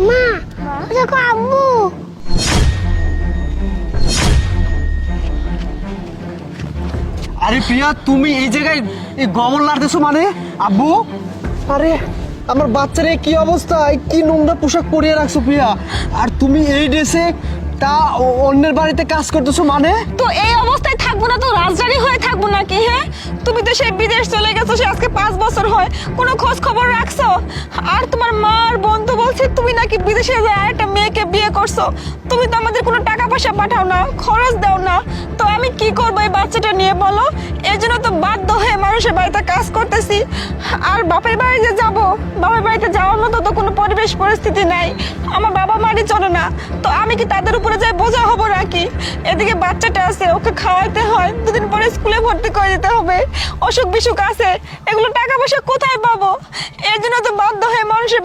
মা দেখো আব্বু। আরে প্রিয়া, তুমি এই জায়গায় এই গমন লাড়তেছো মানে? আব্বু, আরে আমার বাচ্চারে কি অবস্থা, কি নোংরা পোশাক পরিয়ে রাখছো প্রিয়া। আর তুমি এই ড্রেসে তা অন্যের বাড়িতে কাজ করতেছো মানে? তো এই অবস্থায় থাকবো না তো রাজরানী হয়ে থাকবো নাকি? হ্যাঁ, তুমি তো সেই বিদেশ চলে গেছো, সে আজকে 5 বছর হয়, কোনো খোঁজ খবর রাখছো? আর তোমার মা আর বন্ধু বলছে তুমি নাকি বিদেশে যায় একটা মেয়েকে বিয়ে করছো। তুমি তো আমাদের কোনো টাকা পয়সা পাঠাও না, খরচ দাও না। তো আমি কি করবো এই বাচ্চাটা নিয়ে বলো? এই জন্য তো বাধ্য হয়ে মানুষের বাড়িতে কাজ করতেছি। আর বাপের বাড়ি যে যাবো, বাপের বাড়িতে যাওয়ার মতো তো কোনো পরিবেশ পরিস্থিতি নাই। আমার বাবা মারি চলে না, তো আমি কি তাদের উপরে যাই বোঝা হবো নাকি? এদিকে বাচ্চাটা আছে, ওকে খাওয়াইতে হয়, 2 দিন পরে স্কুলে ভর্তি করে দিতে হবে, অসুখ বিসুখ আছে, এগুলো টাকা পয়সা কোথায় পাবো? এর জন্য তো বাধ্য হয়ে মানুষের